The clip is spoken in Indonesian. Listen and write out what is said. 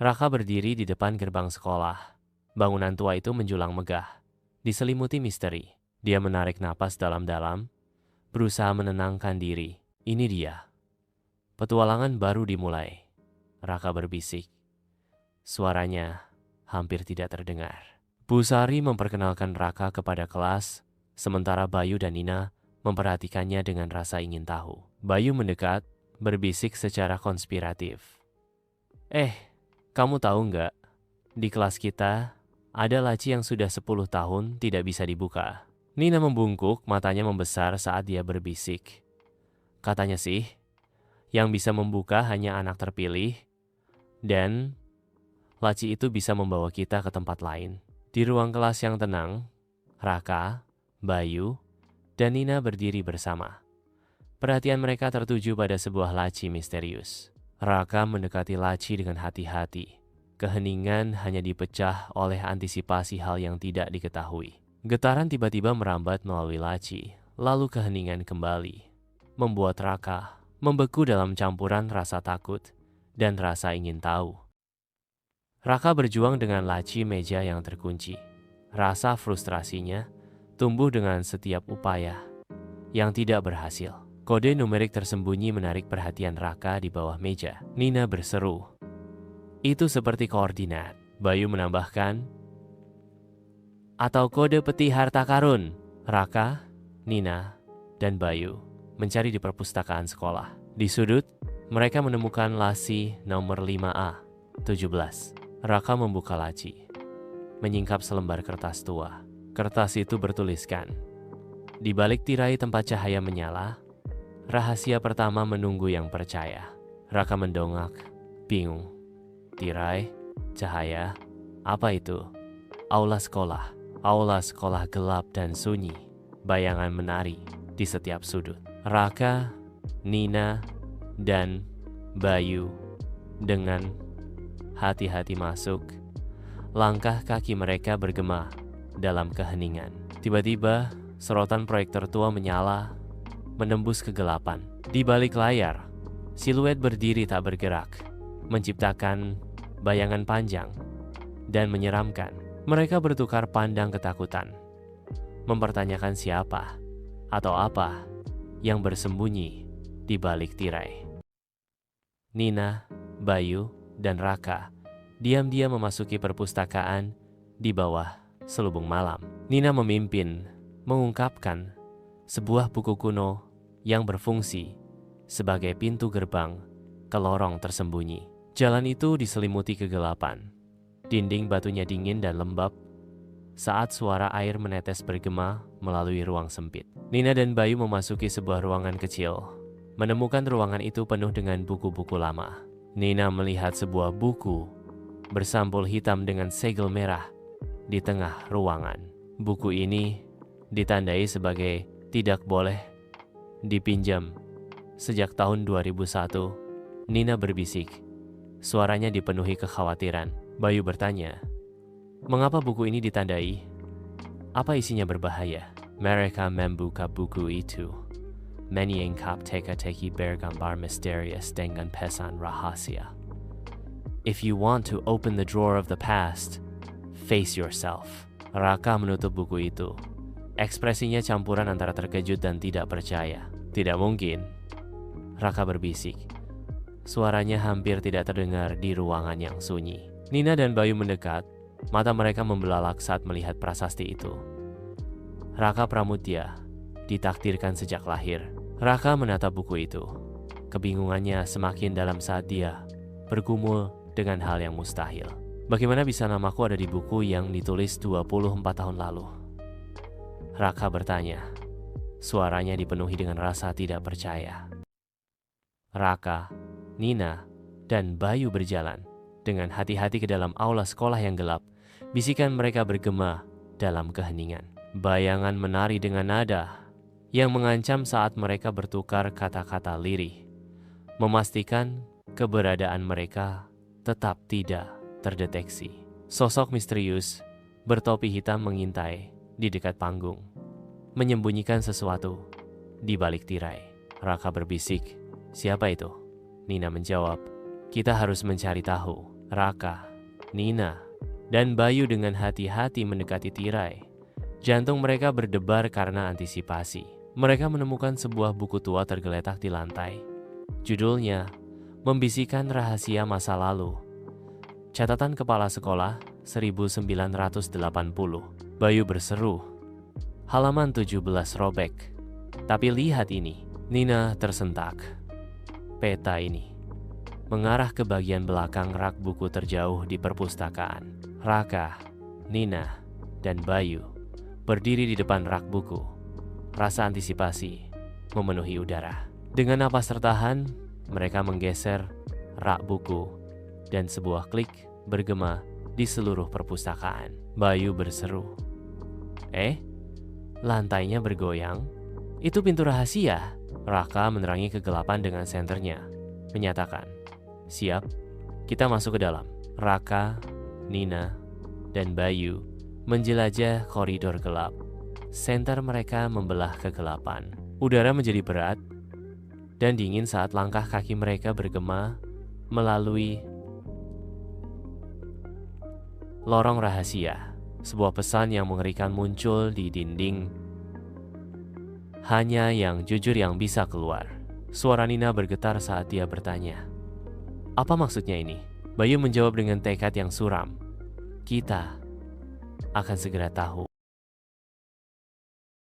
Raka berdiri di depan gerbang sekolah. Bangunan tua itu menjulang megah, diselimuti misteri. Dia menarik napas dalam-dalam, berusaha menenangkan diri. Ini dia. Petualangan baru dimulai. Raka berbisik. Suaranya hampir tidak terdengar. Bu Sari memperkenalkan Raka kepada kelas, sementara Bayu dan Nina memperhatikannya dengan rasa ingin tahu. Bayu mendekat, berbisik secara konspiratif. Kamu tahu nggak? Di kelas kita, ada laci yang sudah 10 tahun tidak bisa dibuka. Nina membungkuk, matanya membesar saat dia berbisik. Katanya sih, yang bisa membuka hanya anak terpilih, dan laci itu bisa membawa kita ke tempat lain. Di ruang kelas yang tenang, Raka, Bayu, dan Nina berdiri bersama. Perhatian mereka tertuju pada sebuah laci misterius. Raka mendekati laci dengan hati-hati. Keheningan hanya dipecah oleh antisipasi hal yang tidak diketahui. Getaran tiba-tiba merambat melalui laci, lalu keheningan kembali, membuat Raka membeku dalam campuran rasa takut dan rasa ingin tahu. Raka berjuang dengan laci meja yang terkunci. Rasa frustrasinya tumbuh dengan setiap upaya yang tidak berhasil. Kode numerik tersembunyi menarik perhatian Raka di bawah meja. Nina berseru, "Itu seperti koordinat." Bayu menambahkan, "Atau kode peti harta karun." Raka, Nina, dan Bayu mencari di perpustakaan sekolah. Di sudut, mereka menemukan laci nomor 5A, 17. Raka membuka laci, menyingkap selembar kertas tua. Kertas itu bertuliskan, "Di balik tirai tempat cahaya menyala, rahasia pertama menunggu yang percaya." Raka mendongak, bingung. Tirai, cahaya, apa itu? Aula sekolah gelap dan sunyi. Bayangan menari di setiap sudut. Raka, Nina, dan Bayu dengan hati-hati masuk. Langkah kaki mereka bergema dalam keheningan. Tiba-tiba, sorotan proyektor tua menyala, menembus kegelapan. Di balik layar, siluet berdiri tak bergerak, menciptakan bayangan panjang dan menyeramkan. Mereka bertukar pandang ketakutan, mempertanyakan siapa atau apa yang bersembunyi di balik tirai. Nina, Bayu, dan Raka diam-diam memasuki perpustakaan di bawah selubung malam. Nina memimpin, mengungkapkan sebuah buku kuno yang berfungsi sebagai pintu gerbang ke lorong tersembunyi. Jalan itu diselimuti kegelapan. Dinding batunya dingin dan lembab saat suara air menetes bergema melalui ruang sempit. Nina dan Bayu memasuki sebuah ruangan kecil. Menemukan ruangan itu penuh dengan buku-buku lama. Nina melihat sebuah buku bersampul hitam dengan segel merah di tengah ruangan. Buku ini ditandai sebagai tidak boleh dipinjam sejak tahun 2001. Nina berbisik. Suaranya dipenuhi kekhawatiran. Bayu bertanya, "Mengapa buku ini ditandai? Apa isinya berbahaya?" Mereka membuka buku itu, menyingkap teka-teki bergambar misterius dengan pesan rahasia. "If you want to open the drawer of the past, face yourself." Raka menutup buku itu. Ekspresinya campuran antara terkejut dan tidak percaya. "Tidak mungkin," Raka berbisik. Suaranya hampir tidak terdengar di ruangan yang sunyi. Nina dan Bayu mendekat, mata mereka membelalak saat melihat prasasti itu. Raka Pramudya, ditakdirkan sejak lahir. Raka menatap buku itu. Kebingungannya semakin dalam saat dia bergumul dengan hal yang mustahil. Bagaimana bisa namaku ada di buku yang ditulis 24 tahun lalu? Raka bertanya. Suaranya dipenuhi dengan rasa tidak percaya. Raka, Nina, dan Bayu berjalan dengan hati-hati ke dalam aula sekolah yang gelap. Bisikan mereka bergema dalam keheningan. Bayangan menari dengan nada yang mengancam saat mereka bertukar kata-kata lirih, memastikan keberadaan mereka tetap tidak terdeteksi. Sosok misterius bertopi hitam mengintai di dekat panggung, menyembunyikan sesuatu di balik tirai. Raka berbisik, "Siapa itu?" Nina menjawab, "Kita harus mencari tahu." Raka, Nina, dan Bayu dengan hati-hati mendekati tirai. Jantung mereka berdebar karena antisipasi. Mereka menemukan sebuah buku tua tergeletak di lantai. Judulnya membisikkan rahasia masa lalu. Catatan kepala sekolah 1980. Bayu berseru. Halaman 17 robek. Tapi lihat ini. Nina tersentak. Peta ini mengarah ke bagian belakang rak buku terjauh di perpustakaan. Raka, Nina, dan Bayu berdiri di depan rak buku. Rasa antisipasi memenuhi udara. Dengan napas tertahan, mereka menggeser rak buku dan sebuah klik bergema di seluruh perpustakaan. Bayu berseru. Lantainya bergoyang? Itu pintu rahasia. Raka menerangi kegelapan dengan senternya, menyatakan, "Siap, kita masuk ke dalam." Raka, Nina, dan Bayu menjelajah koridor gelap. Senter mereka membelah kegelapan. Udara menjadi berat dan dingin saat langkah kaki mereka bergema melalui lorong rahasia. Sebuah pesan yang mengerikan muncul di dinding. Hanya yang jujur yang bisa keluar. Suara Nina bergetar saat dia bertanya, "Apa maksudnya ini?" Bayu menjawab dengan tekad yang suram, "Kita akan segera tahu."